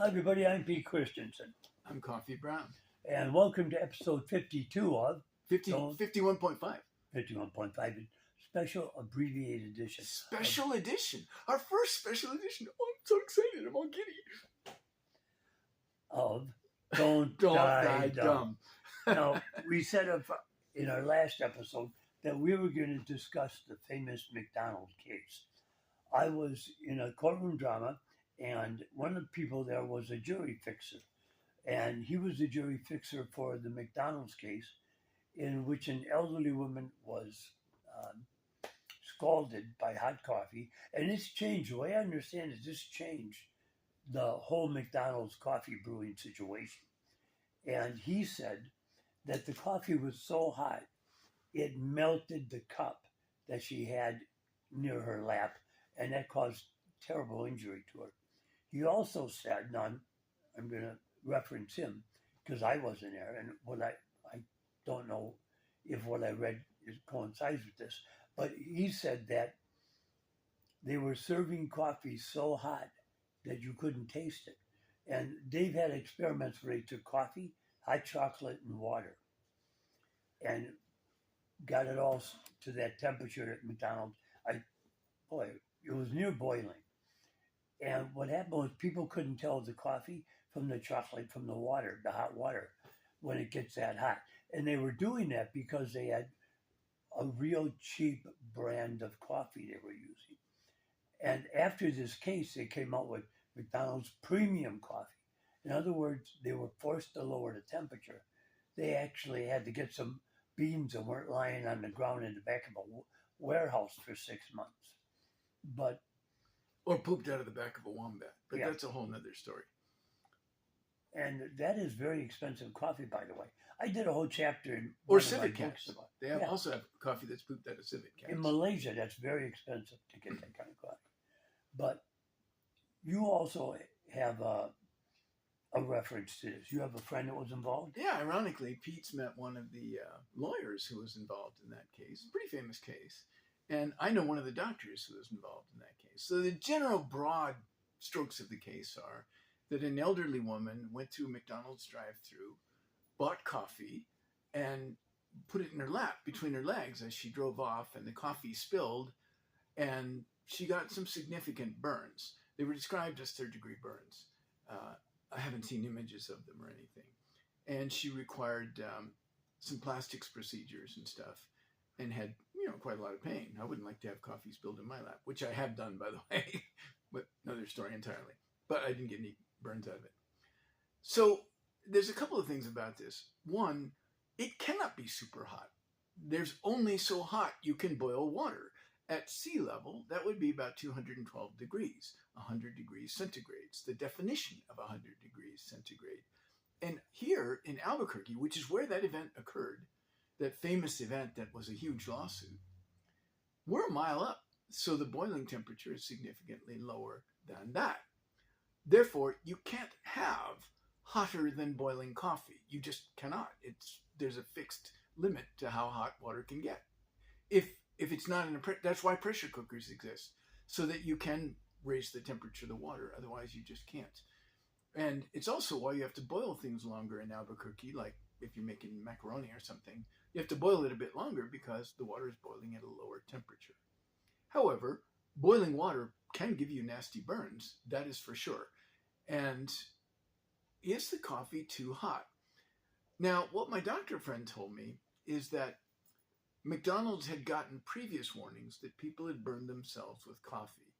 Hi, everybody. I'm Pete Christensen, I'm Coffee Brown. and welcome to episode 52 of 51.5. 51.5, special abbreviated edition. Special edition. Our first special edition. Oh, I'm so excited. I'm all giddy. Of Don't, Don't Die, Die Dumb. Now, we said in our last episode that we were going to discuss the famous McDonald case. I was in a courtroom drama, and one of the people there was a jury fixer. And he was the jury fixer for the McDonald's case, in which an elderly woman was scalded by hot coffee. And it's changed. The way I understand it, this changed the whole McDonald's coffee brewing situation. And he said that the coffee was so hot, it melted the cup that she had near her lap, and that caused terrible injury to her. He also said, now I'm going to reference him because I wasn't there, and I don't know if what I read coincides with this, but he said that they were serving coffee so hot that you couldn't taste it. And they've had experiments where they took coffee, hot chocolate, and water, and got it all to that temperature at McDonald's. It was near boiling. And what happened was people couldn't tell the coffee from the chocolate from the water, the hot water, when it gets that hot. And they were doing that because they had a real cheap brand of coffee they were using. And after this case, they came out with McDonald's premium coffee. In other words, they were forced to lower the temperature. They actually had to get some beans that weren't lying on the ground in the back of a warehouse for 6 months. Or pooped out of the back of a wombat. But Yeah. that's a whole nother story. And that is very expensive coffee, by the way. I did a whole chapter in Or one of my civet books cats. about They also have coffee that's pooped out of civet cats. in Malaysia. That's very expensive to get that kind of coffee. But you also have a reference to this. You have a friend that was involved. Yeah, ironically, Pete's met one of the lawyers who was involved in that case. Pretty famous case. And I know one of the doctors who was involved in that case. So the general broad strokes of the case are that an elderly woman went to a McDonald's drive-thru, bought coffee, and put it in her lap between her legs as she drove off, and the coffee spilled, and she got some significant burns. They were described as third-degree burns. I haven't seen images of them or anything. And she required some plastics procedures and stuff, and had quite a lot of pain. I wouldn't like to have coffee spilled in my lap, which I have done, by the way, but another story entirely. But I didn't get any burns out of it. So there's a couple of things about this. One, it cannot be super hot. There's only so hot you can boil water. At sea level, that would be about 212 degrees, 100 degrees centigrade. It's the definition of 100 degrees centigrade. And here in Albuquerque, which is where that event occurred, that famous event that was a huge lawsuit, we're a mile up. So the boiling temperature is significantly lower than that. Therefore, you can't have hotter than boiling coffee. You just cannot. There's a fixed limit to how hot water can get. If it's not that's why pressure cookers exist, so that you can raise the temperature of the water. Otherwise, you just can't. And it's also why you have to boil things longer in Albuquerque, like if you're making macaroni or something. You have to boil it a bit longer because the water is boiling at a lower temperature. However, boiling water can give you nasty burns, that is for sure. And is the coffee too hot? Now, what my doctor friend told me is that McDonald's had gotten previous warnings that people had burned themselves with coffee.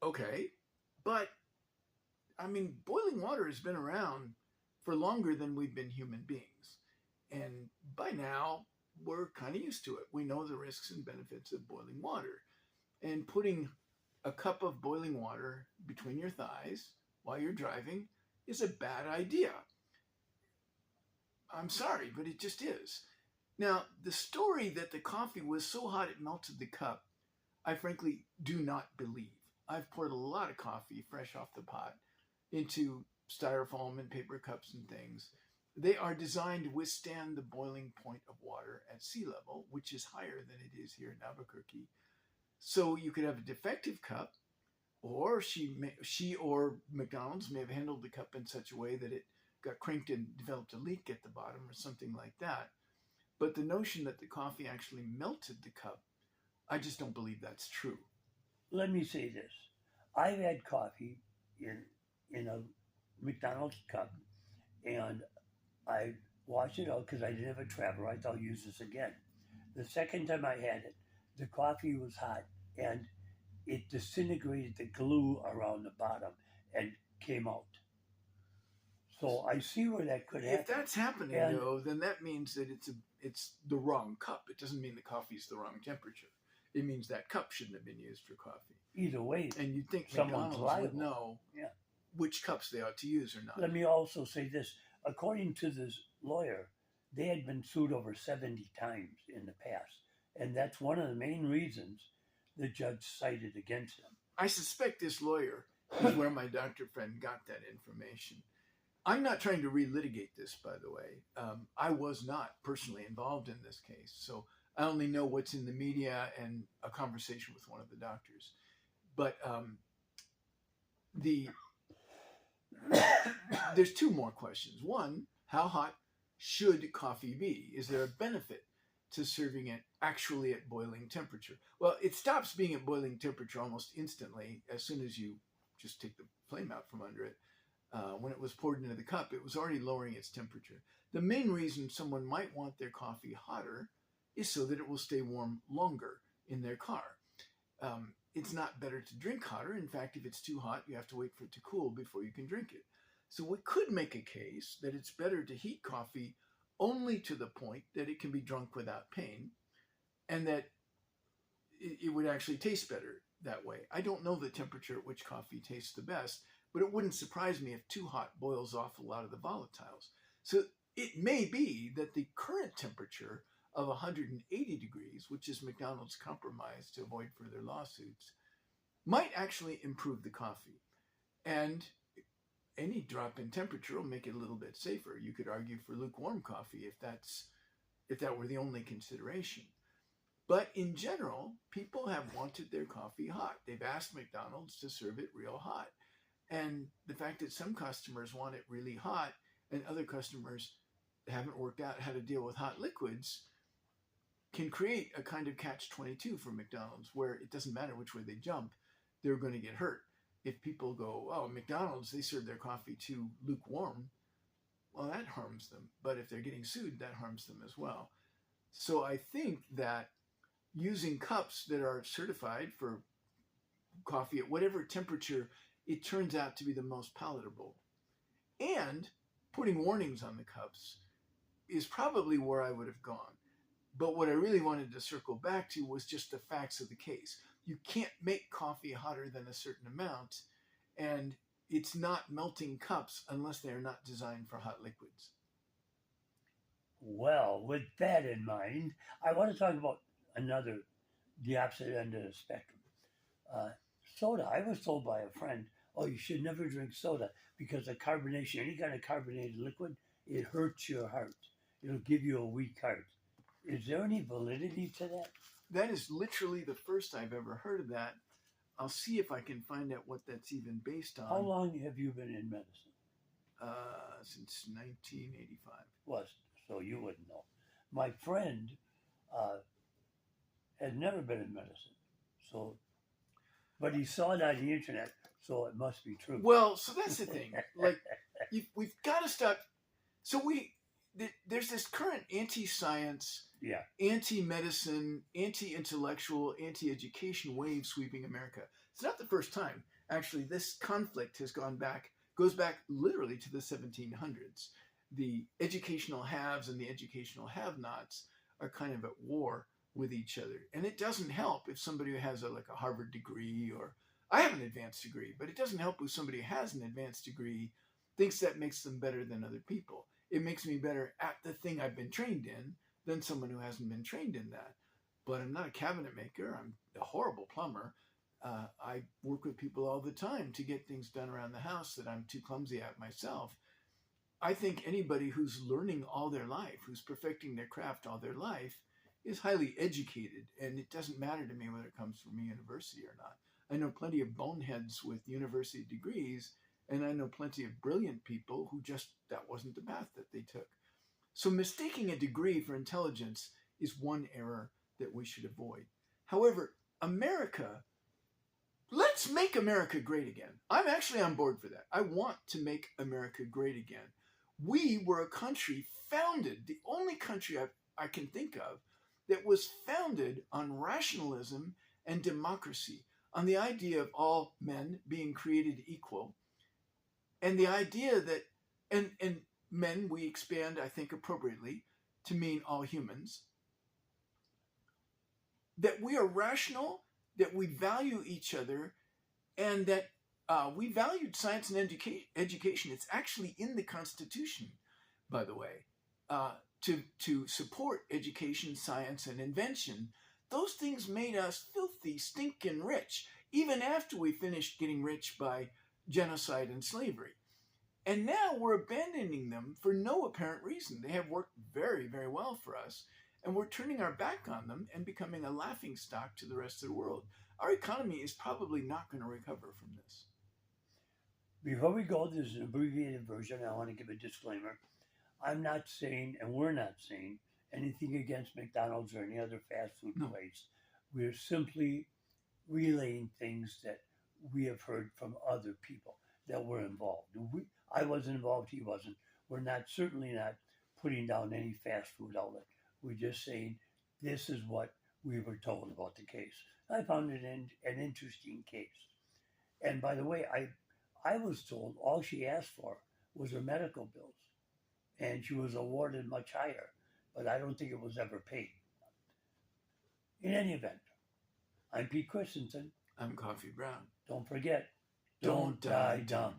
Okay, but boiling water has been around for longer than we've been human beings. And by now, we're kind of used to it. We know the risks and benefits of boiling water. And putting a cup of boiling water between your thighs while you're driving is a bad idea. I'm sorry, but it just is. Now, the story that the coffee was so hot it melted the cup, I frankly do not believe. I've poured a lot of coffee fresh off the pot into styrofoam and paper cups and things. They are designed to withstand the boiling point of water at sea level, which is higher than it is here in Albuquerque. So you could have a defective cup, or she or McDonald's may have handled the cup in such a way that it got crinked and developed a leak at the bottom or something like that. But the notion that the coffee actually melted the cup, I just don't believe that's true. Let me say this. I've had coffee in a McDonald's cup, and I washed it out because I didn't have a traveler. I thought I'll use this again. The second time I had it, the coffee was hot and it disintegrated the glue around the bottom and came out. So I see where that could happen. If that's happening, And though, then that means that it's the wrong cup. It doesn't mean the coffee's the wrong temperature. It means that cup shouldn't have been used for coffee. either way, And you'd think someone's McDonald's would liable. know Yeah. which cups they ought to use or not. Let me also say this. According to this lawyer, they had been sued over 70 times in the past. And that's one of the main reasons the judge cited against them. I suspect this lawyer is where my doctor friend got that information. I'm not trying to relitigate this, by the way. I was not personally involved in this case, so I only know what's in the media and a conversation with one of the doctors. But there's two more questions. One, how hot should coffee be? Is there a benefit to serving it actually at boiling temperature? Well, it stops being at boiling temperature almost instantly as soon as you just take the flame out from under it. When it was poured into the cup, it was already lowering its temperature. The main reason someone might want their coffee hotter is so that it will stay warm longer in their car. It's not better to drink hotter. In fact, if it's too hot, you have to wait for it to cool before you can drink it. So we could make a case that it's better to heat coffee only to the point that it can be drunk without pain, and that it would actually taste better that way. I don't know the temperature at which coffee tastes the best, but it wouldn't surprise me if too hot boils off a lot of the volatiles. So it may be that the current temperature of 180 degrees, which is McDonald's compromise to avoid further lawsuits, might actually improve the coffee. And any drop in temperature will make it a little bit safer. You could argue for lukewarm coffee if that were the only consideration. But in general, people have wanted their coffee hot. They've asked McDonald's to serve it real hot. And the fact that some customers want it really hot and other customers haven't worked out how to deal with hot liquids can create a kind of catch-22 for McDonald's, where it doesn't matter which way they jump, they're going to get hurt. If people go, oh, McDonald's, they serve their coffee too lukewarm, well, that harms them. But if they're getting sued, that harms them as well. So I think that using cups that are certified for coffee at whatever temperature it turns out to be the most palatable, and putting warnings on the cups is probably where I would have gone. But what I really wanted to circle back to was just the facts of the case. You can't make coffee hotter than a certain amount, and it's not melting cups unless they are not designed for hot liquids. Well, with that in mind, I want to talk about the opposite end of the spectrum. Uh, Soda. I was told by a friend, oh, you should never drink soda because of carbonation. Any kind of carbonated liquid, it hurts your heart. It'll give you a weak heart. Is there any validity to that? That is literally the first I've ever heard of that. I'll see if I can find out what that's even based on. How long have you been in medicine? Since 1985. Was so you wouldn't know. My friend has never been in medicine, but he saw it on the internet, so it must be true. Well, so that's the thing. Like, we've got to stop. So there's this current anti-science, yeah, anti-medicine, anti-intellectual, anti-education wave sweeping America. It's not the first time. Actually, this conflict goes back literally to the 1700s. The educational haves and the educational have-nots are kind of at war with each other. And it doesn't help if somebody who has a Harvard degree, or I have an advanced degree, but it doesn't help if somebody who has an advanced degree thinks that makes them better than other people. It makes me better at the thing I've been trained in than someone who hasn't been trained in that. But I'm not a cabinet maker. I'm a horrible plumber. I work with people all the time to get things done around the house that I'm too clumsy at myself. I think anybody who's learning all their life, who's perfecting their craft all their life, is highly educated, and it doesn't matter to me whether it comes from a university or not. I know plenty of boneheads with university degrees, and I know plenty of brilliant people who just, that wasn't the path that they took. So mistaking a degree for intelligence is one error that we should avoid. However, America, let's make America great again. I'm actually on board for that. I want to make America great again. We were a country founded, the only country I can think of, that was founded on rationalism and democracy, on the idea of all men being created equal, and the idea that, and men we expand, I think, appropriately to mean all humans, that we are rational, that we value each other, and that we valued science and education. It's actually in the Constitution, by the way, to support education, science, and invention. Those things made us filthy, stinking rich, even after we finished getting rich by genocide and slavery. And now we're abandoning them for no apparent reason. They have worked very, very well for us, and we're turning our back on them and becoming a laughingstock to the rest of the world. Our economy is probably not going to recover from this. Before we go, there's an abbreviated version. I want to give a disclaimer. I'm not saying, and we're not saying, anything against McDonald's or any other fast food place. We're simply relaying things that we have heard from other people that were involved. I wasn't involved, he wasn't. We're certainly not putting down any fast food outlet. We're just saying this is what we were told about the case. I found it an interesting case. And by the way, I was told all she asked for was her medical bills. And she was awarded much higher, but I don't think it was ever paid. In any event, I'm Pete Christensen. I'm Coffee Brown. Don't forget, don't die dumb.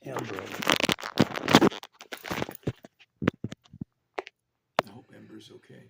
Amber. I hope Amber's okay.